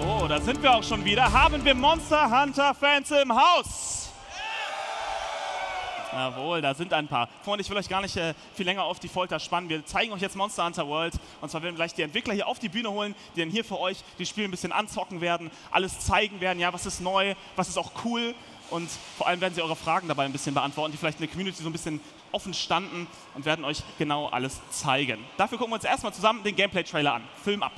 So, da sind wir auch schon wieder. Haben wir Monster Hunter Fans im Haus? Jawohl, da sind ein paar. Freunde, ich will euch gar nicht viel länger auf die Folter spannen. Wir zeigen euch jetzt Monster Hunter World. Und zwar werden wir gleich die Entwickler hier auf die Bühne holen, die dann hier für euch die Spiele ein bisschen anzocken werden, alles zeigen werden, ja, was ist neu, was ist auch cool. Und vor allem werden sie eure Fragen dabei ein bisschen beantworten, die vielleicht in der Community so ein bisschen offen standen und werden euch genau alles zeigen. Dafür gucken wir uns erstmal zusammen den Gameplay-Trailer an. Film ab.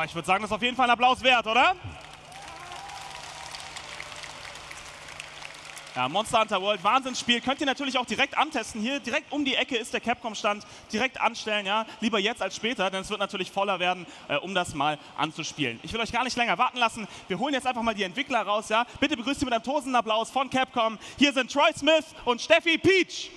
Ich würde sagen, das ist auf jeden Fall ein Applaus wert, oder? Ja, Monster Hunter World, Wahnsinnsspiel. Könnt ihr natürlich auch direkt antesten. Hier direkt um die Ecke ist der Capcom-Stand. Direkt anstellen, ja. Lieber jetzt als später, denn es wird natürlich voller werden, um das mal anzuspielen. Ich will euch gar nicht länger warten lassen. Wir holen jetzt einfach mal die Entwickler raus, ja. Bitte begrüßt sie mit einem tosenden Applaus von Capcom. Hier sind Troy Smith und Steffi Peach.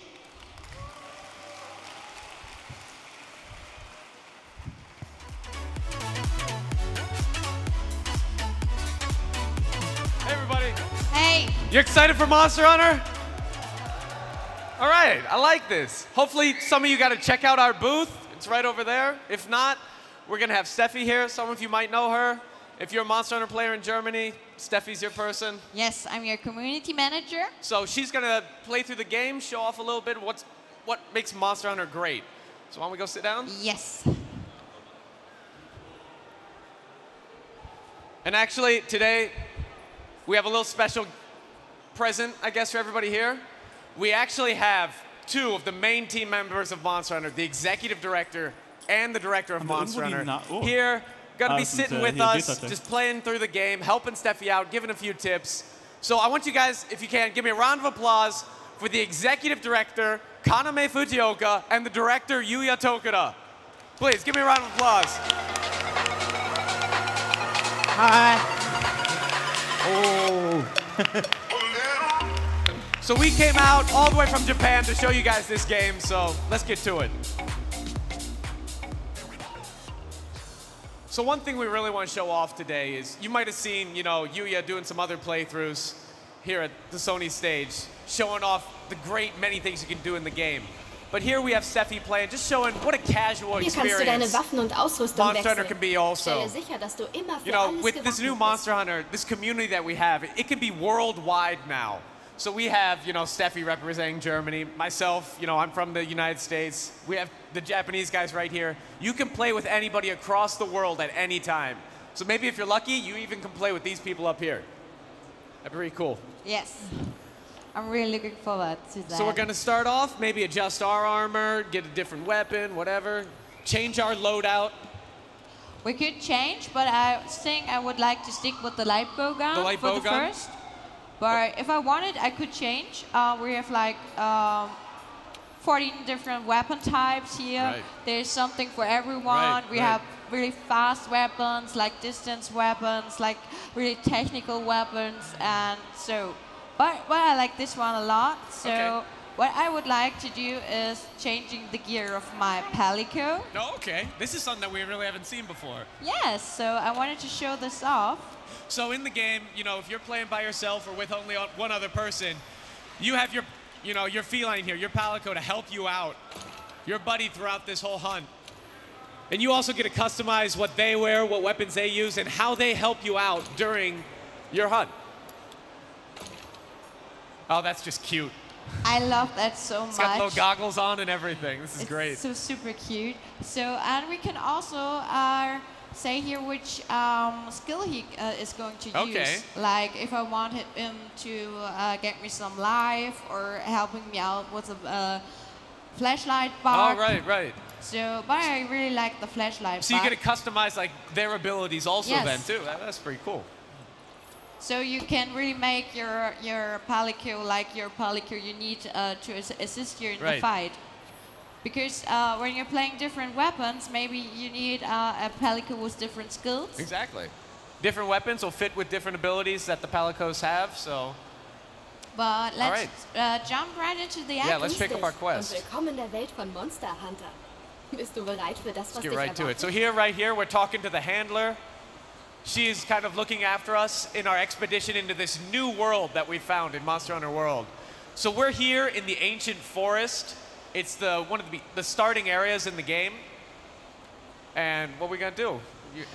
Hey everybody. Hey. You excited for Monster Hunter? All right, I like this. Hopefully some of you got to check out our booth. It's right over there. If not, we're going to have Steffi here. Some of you might know her. If you're a Monster Hunter player in Germany, Steffi's your person. Yes, I'm your community manager. So she's going to play through the game, show off a little bit of what makes Monster Hunter great. So why don't we go sit down? Yes. And actually, today, we have a little special present, I guess, for everybody here. We actually have two of the main team members of Monster Hunter, the executive director and the director of Monster Hunter, here, gonna be sitting with us, just playing through the game, helping Steffi out, giving a few tips. So I want you guys, if you can, give me a round of applause for the executive director, Kaname Fujioka, and the director, Yuya Tokuda. Please, give me a round of applause. Hi. Oh. So we came out all the way from Japan to show you guys this game, so let's get to it. So one thing we really want to show off today is, you might have seen, you know, Yuya doing some other playthroughs here at the Sony stage, showing off the great many things you can do in the game. But here we have Steffi playing, just showing what a casual experience Monster Hunter can be also. You know, with this new Monster Hunter, this community that we have, it can be worldwide now. So we have, you know, Steffi representing Germany, myself, you know, I'm from the United States. We have the Japanese guys right here. You can play with anybody across the world at any time. So maybe if you're lucky, you even can play with these people up here. That'd be pretty cool. Yes. I'm really looking forward to that. So we're gonna start off, maybe adjust our armor, get a different weapon, whatever. Change our loadout. We could change, but I think I would like to stick with the light bow gun The light for bow the gun? first. But if I wanted, I could change. We have like 14 different weapon types here. Right. There's something for everyone. Right, We right. have really fast weapons, like distance weapons, like really technical weapons, and so. But I like this one a lot. So Okay. what I would like to do is changing the gear of my Palico. No, okay. This is something that we really haven't seen before. Yes, so I wanted to show this off. So in the game, you know, if you're playing by yourself or with only one other person, you have your, you know, your feline here, your Palico to help you out, your buddy throughout this whole hunt. And you also get to customize what they wear, what weapons they use, and how they help you out during your hunt. Oh, that's just cute. I love that so It's much. got little goggles on and everything. This is It's great. so super cute. So, and we can also say here which skill he is going to Okay. use. Like if I want him to get me some life or helping me out with a flashlight bar. Oh, right, right. So, but I really like the flashlight So you bar. get to customize like their abilities also Yes. then too. That's pretty cool. So you can really make your Palico like your Palico you need to assist you in the Right. fight. Because when you're playing different weapons, maybe you need a Palico with different skills. Exactly. Different weapons will fit with different abilities that the Palicos have, so But let's right. jump right into the Yeah, action. let's pick up our quest. Und willkommen in der Welt von Monster Hunter. Bist du bereit für das, was Let's dich get right to it. erwartet? So here, right here, we're talking to the handler. She's kind of looking after us in our expedition into this new world that we found in Monster Hunter World. So we're here in the ancient forest. It's one of the starting areas in the game. And what are we gonna do?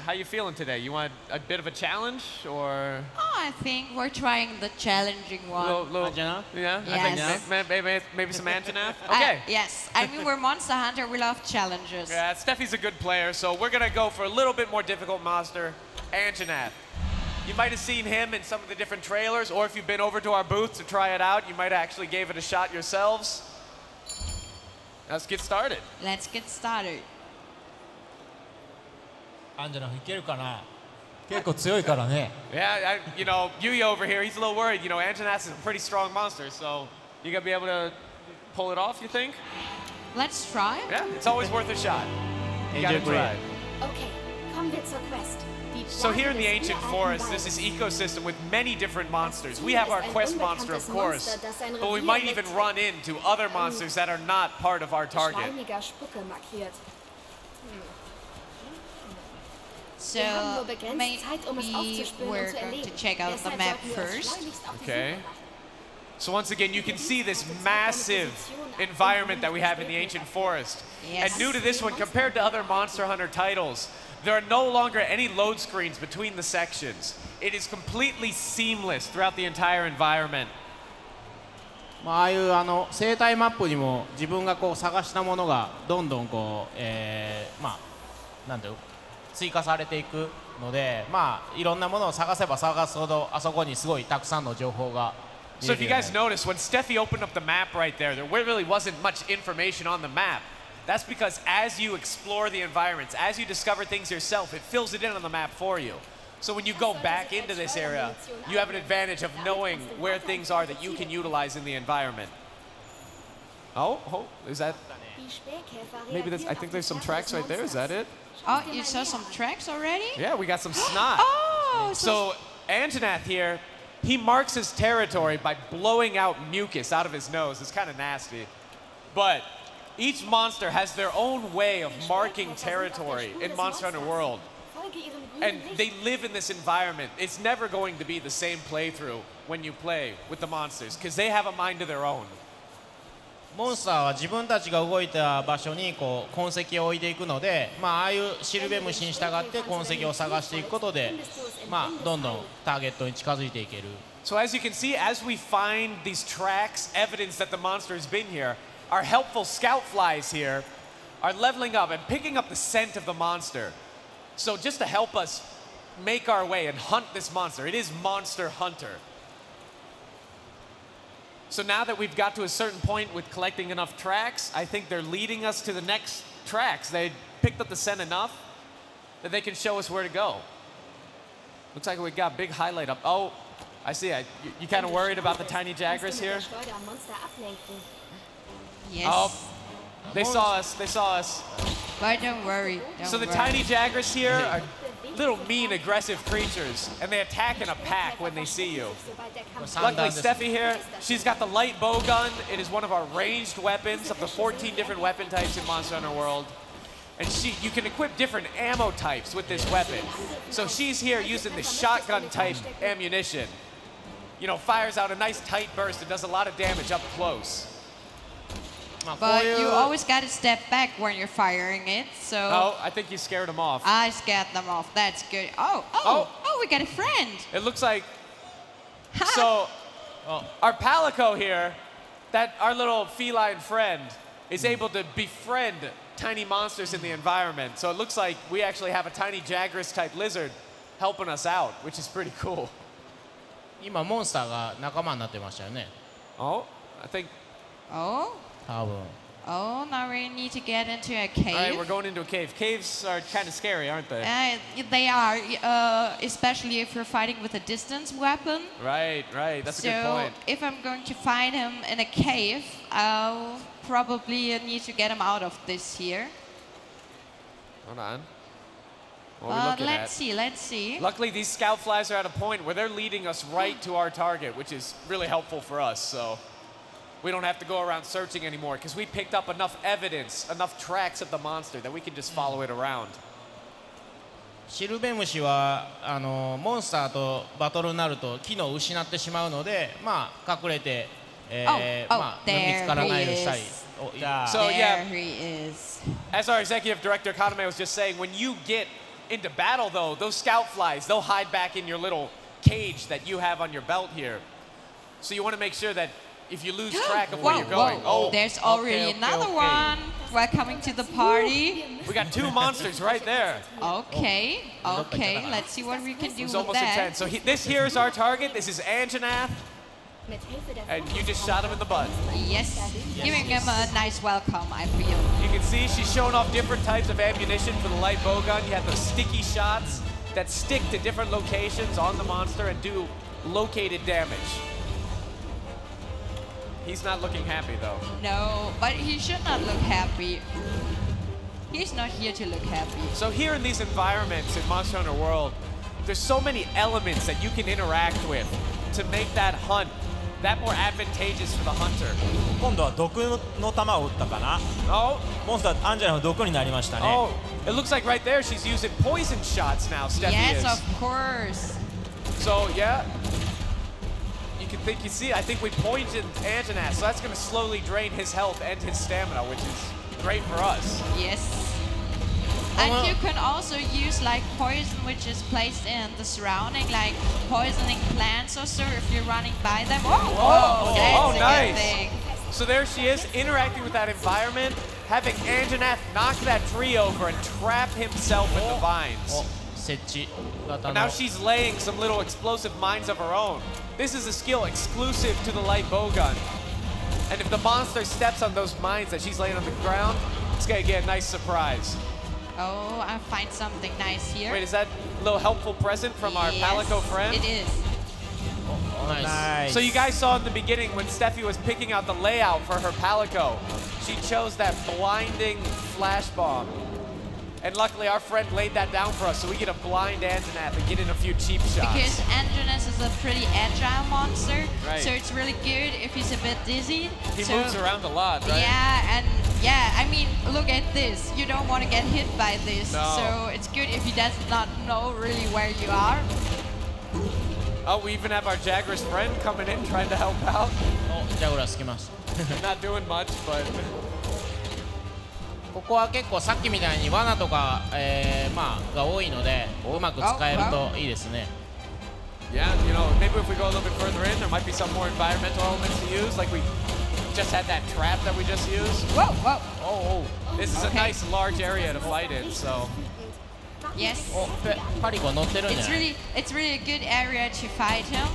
How you feeling today? You want a bit of a challenge, or Oh, I think we're trying the challenging one. yeah? Yes. I think maybe some Anjanath. Okay. Yes, I mean we're Monster Hunter. We love challenges. Yeah, Steffi's a good player, so we're gonna go for a little bit more difficult monster, Anjanath. You might have seen him in some of the different trailers, or if you've been over to our booth to try it out, you might have actually gave it a shot yourselves. Let's get started. Let's get started. アンジェラいけるかな結構強いからね Yeah, you know, Yuya over here, he's a little worried. You know, Anjanath is a pretty strong monster, so you gonna be able to pull it off, you think? Let's try. Yeah, it's always worth a shot. You gotta try. Okay, kommen wir zur Quest. Die So here in the Plage des ancient Uralten forest, there's this Waldes. ecosystem with many different monsters. We have our quest monster, of course, but we might even run into other monsters that are not part of our target. Schleimiger Spucke markiert. So Wir haben nur begrenzt Zeit, um es maybe aufzuspüren we're und zu going to erleben. check out the Deshalb map sollten wir uns first. schleunigst auf die Okay. Suche machen. So once again, you can see this massive environment that we have in the ancient forest. Yes. And new to this one, compared to other Monster Hunter titles, there are no longer any load screens between the sections. It is completely seamless throughout the entire environment. まあああいう生態マップにも自分がこう探したものがどんどんこう、まあなんていうの追加されていくので、まあいろんなものを探せば探すほどあそこにすごいたくさんの情報が見 So え if る you ように guys なる notice, when Steffi opened up the map right there really wasn't much information on the map. That's because as you explore the environments, as you discover things yourself, it fills it in on the map for you. So when you go back into this area, you have an advantage of knowing where things are that you can utilize in the environment. Oh, is that, Die Spähkäfer maybe that's, I reagieren think auf there's die some Fährte tracks des right there, is that Monsters. it? Oh, you saw some tracks already? Yeah, we got some snot. Oh, So Anjanath here, he marks his territory by blowing out mucus out of his nose. It's kind of nasty. But each monster has their own way of marking territory in Monster Hunter World. Folge ihrem grünen And Licht. they live in this environment. It's never going to be the same playthrough when you play with the monsters, because they have a mind of their own. モンスターは自分たちが動いた場所にこう痕跡を置いていくので、まあああいうシルベムシに従って痕跡を探していくことで、まあどんどんターゲットに近づいていける。 So as you can see, as we find these tracks, evidence that the monster has been here, our helpful scout flies here are leveling up and picking up the scent of the monster. So just to help us make our way and hunt this monster, it is Monster Hunter. So now that we've got to a certain point with collecting enough tracks, I think they're leading us to the next tracks. They picked up the scent enough that they can show us where to go. Looks like we got big highlight up. Oh, I see. You kind of worried about the tiny Jagras here? Yes. Oh, they saw us. They saw us. But don't worry. So the tiny Jagras here are little mean, aggressive creatures, and they attack in a pack when they see you. Luckily, Steffi here, she's got the light bow gun. It is one of our ranged weapons of the 14 different weapon types in Monster Hunter World. And you can equip different ammo types with this weapon. So she's here using the shotgun type ammunition. You know, fires out a nice tight burst and does a lot of damage up close. But you always got to step back when you're firing it, so... Oh, I think you scared them off. I scared them off. That's good. Oh, we got a friend. It looks like... So, our Palico here, our little feline friend, is able to befriend tiny monsters in the environment. So it looks like we actually have a tiny Jagras-type lizard helping us out, which is pretty cool. 今モンスターが仲間になってましたよね。 Oh, I think... Oh? 多分。 Oh, now we need to get into a cave. All right, we're going into a cave. Caves are kind of scary, aren't they? They are, especially if you're fighting with a distance weapon. Right. That's a good point. So if I'm going to find him in a cave, I'll probably need to get him out of this here. Hold on. What are we looking at? Let's see. Luckily, these scout flies are at a point where they're leading us right to our target, which is really helpful for us. So we don't have to go around searching anymore because we picked up enough evidence, enough tracks of the monster that we can just follow it around. シルベムシはモンスターとバトルになると機能を失ってしまうので、まあ隠れて、まあ見つからないようにしたり。So yeah, There he is. as our executive director Kaname was just saying, when you get into battle though, those scout flies, they'll hide back in your little cage that you have on your belt here. So you want to make sure that if you lose track of where you're going. Oh, there's already another one. Welcome to the party. We got two monsters right there. Okay, let's see what we can do It's with almost that. intense. So this here is our target. This is Anjanath. And you just shot him in the butt. Yes, giving him a nice welcome, I feel. You can see she's showing off different types of ammunition for the light bow gun. You have those sticky shots that stick to different locations on the monster and do located damage. He's not looking happy though. No, but he should not look happy. He's not here to look happy. So here in these environments in Monster Hunter World, there's so many elements that you can interact with to make that hunt that more advantageous for the hunter. 今度は毒の弾を撃ったかな。 Oh, モンスターアンジェラの毒になりましたね。 oh, it looks like right there she's using poison shots now, Steffi Yes, is. of course. So yeah, you see, I think we poisoned Anjanath, so that's going to slowly drain his health and his stamina, which is great for us. Yes. And you can also use like poison which is placed in the surrounding, like poisoning plants or so if you're running by them. That's a nice. good thing. So there she is, interacting with that environment, having Anjanath knock that tree over and trap himself in the vines. 設置型 And の now she's laying some little explosive mines of her own. This is a skill exclusive to the light bow gun. And if the monster steps on those mines that she's laying on the ground, it's going to get a nice surprise. Oh, I find something nice here. Wait, is that a little helpful present from our Palico friend? It is. Nice. So you guys saw in the beginning when Steffi was picking out the layout for her Palico, she chose that blinding flash bomb. And luckily our friend laid that down for us, so we get a blind Anjanath and get in a few cheap shots. Because Anjanath is a pretty agile monster, Right. so it's really good if he's a bit dizzy. He so, moves around a lot, right? Yeah, I mean, look at this. You don't want to get hit by this, No. so it's good if he does not know really where you are. Oh, we even have our Jagras friend coming in trying to help out. ジャグラス来ました Not doing much, but ここは結構さっきみたいに罠とか、まあ、が多いのでうまく使えるといいですね yeah, you know, maybe if we go a little bit further in, there might be some more environmental elements to use, like we just had that trap that we just used. Whoa. Oh, this is a Okay. nice large area to fight in, so. Yes. パリコ乗ってるんじゃない It's really a good area to fight him.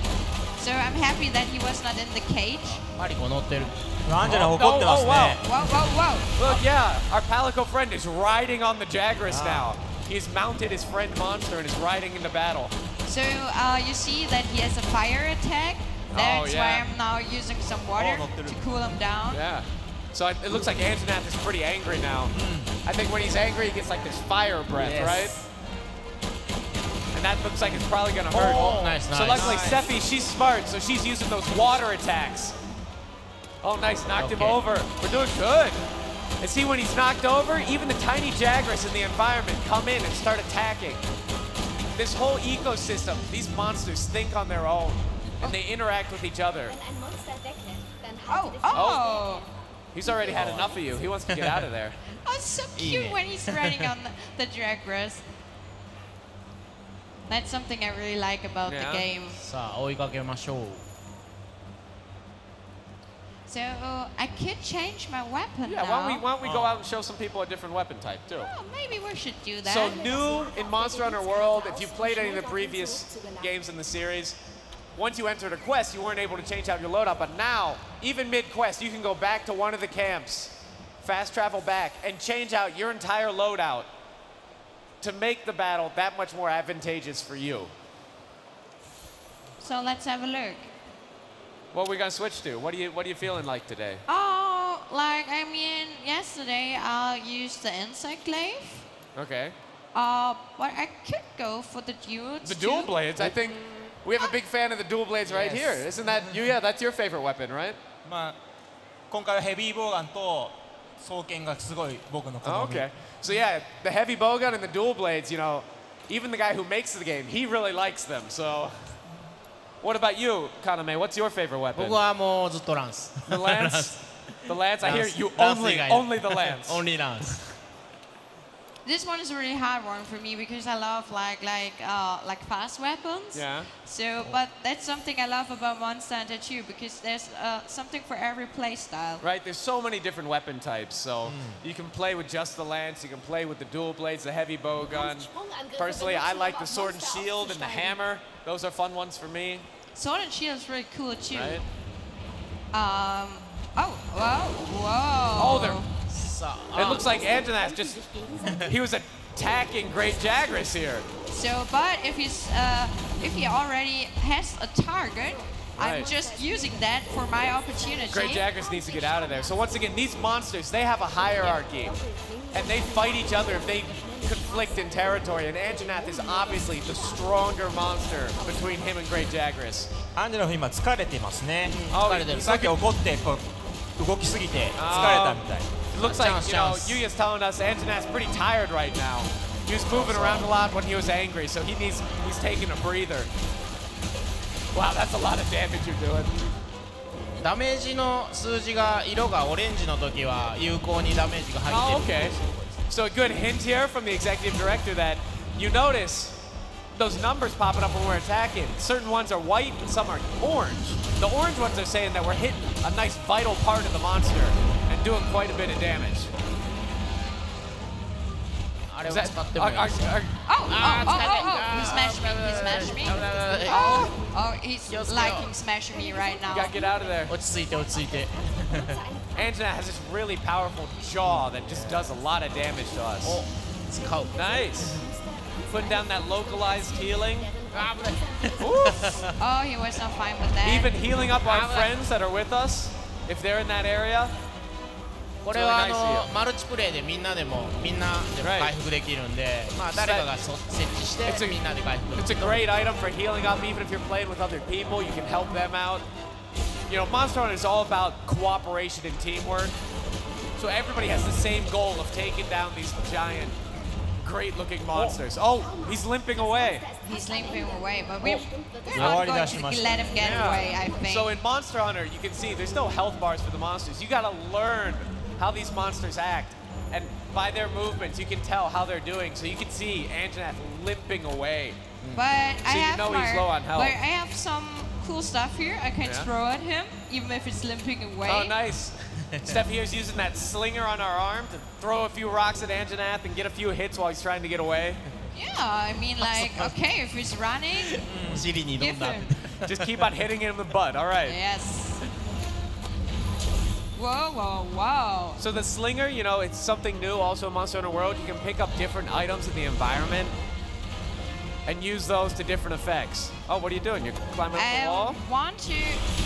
So So I'm happy that he was not in the cage. マリコ乗ってる。アンジェラ怒ってますね。 Whoa, whoa, whoa. Look, yeah, our Palico friend is riding on the Jagras now. He's mounted his friend Monster and is riding into battle. So you see that he has a fire attack. That's why I'm now using some water to cool him down. Yeah. So it looks like Anjanath is pretty angry now. I think when he's angry, he gets like this fire breath, right? And that looks like it's probably gonna hurt. Oh, nice, So luckily, Steffi, she's smart, so she's using those water attacks. Oh, nice, knocked him over. We're doing good. And see, when he's knocked over, even the tiny Jagras in the environment come in and start attacking. This whole ecosystem, these monsters think on their own, and they interact with each other. Wenn ein Monster wegrennt, dann haltet es Oh. He's already had enough of you. He wants to get out of there. Oh, it's so cute when he's riding on the Jagras. That's something I really like about the game. さあ追いかけましょう。 So I could change my weapon Yeah, now. why don't we go out and show some people a different weapon type, too? Oh, maybe we should do that. So new in Monster Hunter World, if you've played any of the previous games in the series, once you entered a quest, you weren't able to change out your loadout, but now, even mid-quest, you can go back to one of the camps, fast travel back, and change out your entire loadout to make the battle that much more advantageous for you. So let's have a look. What are we gonna switch to? What are you feeling like today? Oh, like, I mean, yesterday I used the insect glaive. Okay. But I could go for the duels. The dual blades, I think we have a big fan of the dual blades right here. Isn't that Yuya? That's your favorite weapon, right? まあ今回はヘビーボウガンと双剣がすごい僕の好み。 Okay. So yeah, the heavy bowgun and the dual blades, you know, even the guy who makes the game, he really likes them. So, what about you, Kaname? What's your favorite weapon? 僕はもうずっとランス。 The lance? The lance? I hear you ランス以外 only the lance. Only ランス。 This one is a really hard one for me because I love like fast weapons. Yeah. So, but that's something I love about Monster Hunter 2 because there's something for every play style. Right, there's so many different weapon types. So you can play with just the lance, you can play with the dual blades, the heavy bowgun. Personally, I like the sword and shield and the hammer. Those are fun ones for me. Sword and shield is really cool too. Right? Oh, whoa. Oh, they're... さ It あ looks like Anjanath just... He was attacking Great Jagras here. So, but if he already has a target, I'm Right. just using that for my opportunity. Great Jagras needs to get out of there. So once again, these monsters, they have a hierarchy. And they fight each other if they conflict in territory. And Anjanath is obviously the stronger monster between him and Great Jagras. アンジェラ今疲れてますね。Oh, 疲れてる。さっき怒ってこう動きすぎて疲れたみたい。 It looks like, you know, Chance. Yuya's telling us Anjanath's pretty tired right now. He was moving around a lot when he was angry, so he's taking a breather. Wow, that's a lot of damage you're doing. ダメージの数字が色がオレンジの時は有効にダメージが入 Oh, ってる。 okay. So a good hint here from the executive director that you notice those numbers popping up when we're attacking. Certain ones are white and some are orange. The orange ones are saying that we're hitting a nice vital part of the monster and doing quite a bit of damage. あれを Is that, 使ってもいい。 Oh, he smashed me. Oh, he's liking smashing me right You gotta now. get out of there. 落ち着いて落ち着いて。 Anjanath has this really powerful jaw that just does a lot of damage to us. お使う。 Nice. Putting down that localized healing. Oh, he was not fine with that. Even healing up our friends that are with us, if they're in that area. これは Really nice heal. マルチプレイでみんなでも回復できるんで、まあ誰かが設置してみんなで回復。 It's a great item for healing up, even if you're playing with other people, you can help them out. You know, Monster Hunter is all about cooperation and teamwork. So everybody has the same goal of taking down these giant, great-looking monsters. Oh, he's limping away. He's limping away, but we're not going to let him get away, I think. So in Monster Hunter, you can see there's no health bars for the monsters. You gotta learn how these monsters act. And by their movements, you can tell how they're doing. So you can see Anjanath limping away. But So you know he's low on health. But I have some cool stuff here. I can throw at him, even if it's limping away. Oh, nice. Steffi here's using that slinger on our arm to throw a few rocks at Anjanath and get a few hits while he's trying to get away. Yeah, I mean, like, okay, if he's running, 尻に挑ん give だ。 him. Just keep on hitting it in the butt. All right. Yes. Whoa, whoa, whoa. So the slinger, you know, it's something new also in Monster Hunter World. You can pick up different items in the environment and use those to different effects. Oh, what are you doing? You're climbing up the wall? I want to...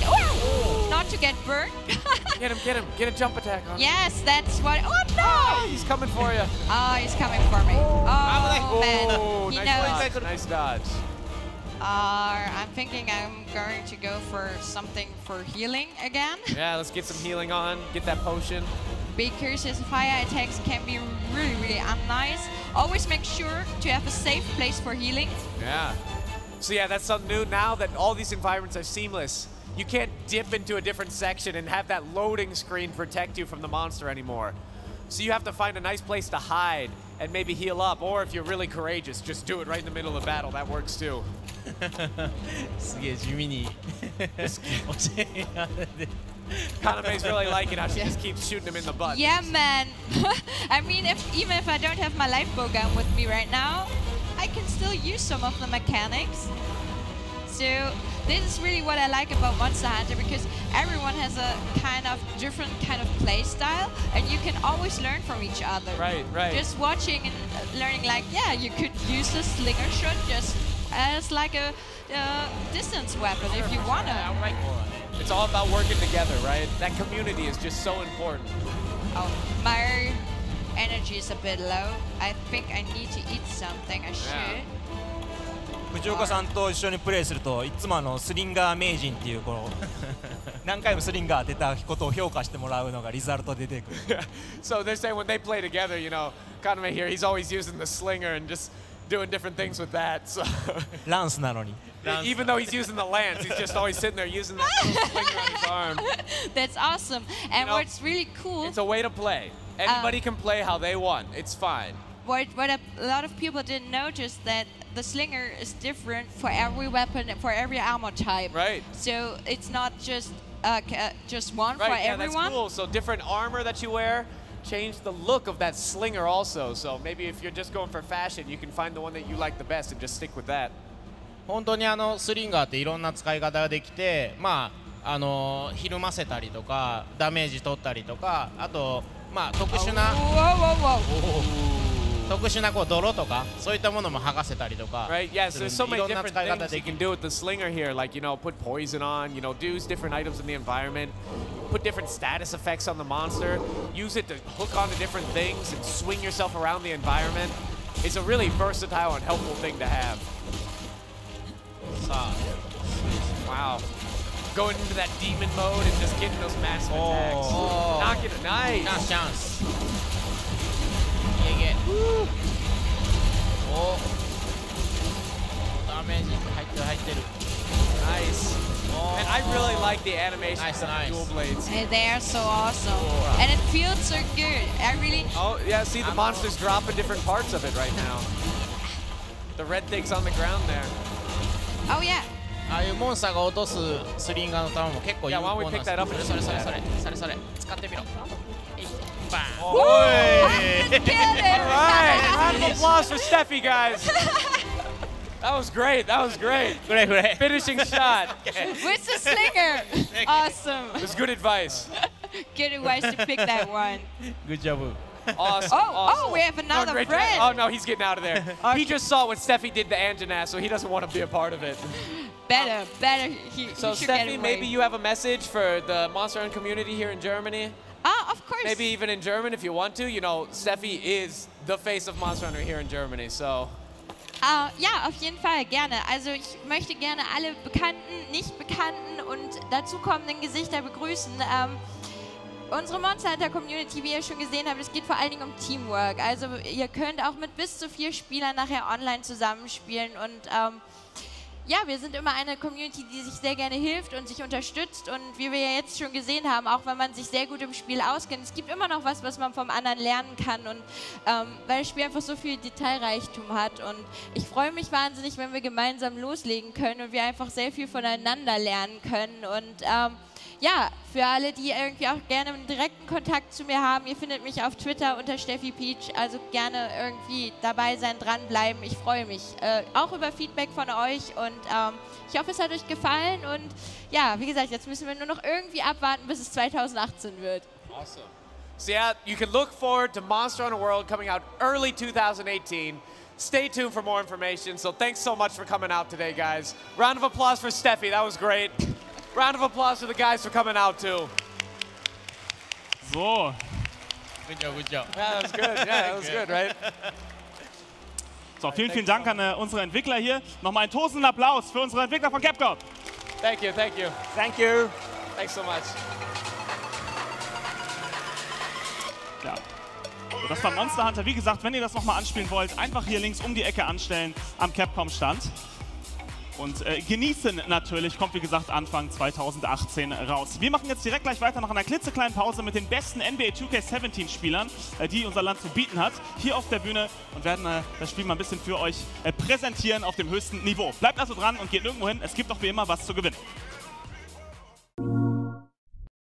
Oh, not to get burnt. Get him, get him. Get a jump attack on him. Yes, that's what... Oh, no! He's coming for you. Oh, he's coming for me. Oh, man. He Nice knows. dodge. Nice dodge. I'm thinking I'm going to go for something for healing again. Yeah, let's get some healing on. Get that potion. Because his fire attacks can be really, really unnice. Always make sure to have a safe place for healing. Yeah. So yeah, that's something new now that all these environments are seamless. You can't dip into a different section and have that loading screen protect you from the monster anymore. So you have to find a nice place to hide and maybe heal up. Or if you're really courageous, just do it right in the middle of the battle. That works too. すげえ地味に教えられて Kaname's really liking how she just keeps shooting him in the butt. Yeah, man. I mean, even if I don't have my lifebow gun with me right now, I can still use some of the mechanics. So this is really what I like about Monster Hunter, because everyone has a kind of different kind of play style, and you can always learn from each other. Right, right. Just watching and learning, like, yeah, you could use the slinger shot just as like a distance weapon if you wanna. It's all about working together, right? That community is just so important. Oh, my energy is a bit low. I think I need to eat something. I should. 藤岡さんと一緒にプレイするといつもスリンガー名人っていうこう何回もスリンガー当てたことを評価してもらうのがリザルトで出てくる。So they're saying when they play together, you know, Kaname here, he's always using the slinger and just doing different things with that. So ランスなのに。 Even though he's using the lance, he's just always sitting there using that little slinger on his arm. That's awesome. And You know, what's really cool, It's a way to play. Anybody can play how they want. It's fine. what a lot of people didn't notice, that the slinger is different for every weapon, for every armor type. Right. So it's not just one Right, for yeah, everyone. that's cool. So different armor that you wear change the look of that slinger also. So maybe if you're just going for fashion, you can find the one that you like the best and just stick with that. 本当にスリンガーっていろんな使い方ができて、まあひるませたりとかダメージ取ったりとか、あとまあ特殊な Whoa, whoa, whoa. 特殊なこう泥とかそういったものも剥がせたりとか。 Right, yes, there's so い many ろんな different 使い方 things で you き can る。 do with the slinger here, like, you know, put poison on, you know, do different items in the environment, put different status effects on the monster, use it to hook onto different things and swing yourself around the environment. It's a really versatile and helpful thing to have. さあ Wow. Going into that demon mode and just getting those massive attacks. Oh. Knocking it, チャン nice. スチャンス。いけいけ。おダメージ入ってる入ってる。 Nice. And I really like the animation Nice, of nice. the dual blades. Hey, they are so awesome. And it feels so good. I really... Oh, yeah, see the monsters dropping different parts of it right now. The red thing's on the ground there. Oh, yeah. ああいうモンスターが落とすスリンガーの球も結構有 Yeah, why don't 効 we なん pick です that up and それ shoot それ that? それそれそれ使ってみろバン Oh. お I い just killed it. All right, round of applause for Steffi, guys. That was great. That was great. フレフレ Finishing shot. With the slinger. Awesome. It was good advice. Good advice to pick that one. グッジョブ Awesome. Oh, awesome. oh, we have another great friend. Oh, no, he's getting out of there. He just saw what Steffi did to Anjanath, so he doesn't want to be a part of it. Better. He So, should get Steffi, away. maybe you have a message for the Monster Hunter community here in Germany? Of course. Maybe even in German if you want to. You know, Steffi is the face of Monster Hunter here in Germany, so... Ja, auf jeden Fall gerne. Also ich möchte gerne alle bekannten, nicht bekannten und dazukommenden Gesichter begrüßen. Unsere Monster Hunter Community, wie ihr schon gesehen habt, es geht vor allen Dingen um Teamwork. Also ihr könnt auch mit bis zu 4 Spielern nachher online zusammenspielen und ja, wir sind immer eine Community, die sich sehr gerne hilft und sich unterstützt und wie wir ja jetzt schon gesehen haben, auch wenn man sich sehr gut im Spiel auskennt, es gibt immer noch was man vom anderen lernen kann und weil das Spiel einfach so viel Detailreichtum hat und ich freue mich wahnsinnig, wenn wir gemeinsam loslegen können und wir einfach sehr viel voneinander lernen können und ja, für alle, die irgendwie auch gerne einen direkten Kontakt zu mir haben, ihr findet mich auf Twitter unter Steffi Peach, also gerne irgendwie dabei sein, dranbleiben. Ich freue mich auch über Feedback von euch und ich hoffe, es hat euch gefallen und ja, wie gesagt, jetzt müssen wir nur noch irgendwie abwarten, bis es 2018 wird. Awesome. So yeah, you can look forward to Monster Hunter World coming out early 2018. Stay tuned for more information. So thanks so much for coming out today, guys. Round of applause for Steffi. That was great. Round of applause for the guys for coming out too. So. Good job, good job. Yeah, that was good. Yeah, that was good, right? So, vielen Dank an unsere Entwickler hier. Nochmal einen tosenden Applaus für unsere Entwickler von Capcom. Thank you, thank you. Thank you. Thanks so much. Ja. So, das war Monster Hunter. Wie gesagt, wenn ihr das nochmal anspielen wollt, einfach hier links um die Ecke anstellen am Capcom-Stand. Und genießen natürlich, kommt wie gesagt Anfang 2018 raus. Wir machen jetzt direkt gleich weiter nach einer klitzekleinen Pause mit den besten NBA 2K17-Spielern, die unser Land zu bieten hat, hier auf der Bühne und werden das Spiel mal ein bisschen für euch präsentieren auf dem höchsten Niveau. Bleibt also dran und geht nirgendwo hin, es gibt auch wie immer was zu gewinnen.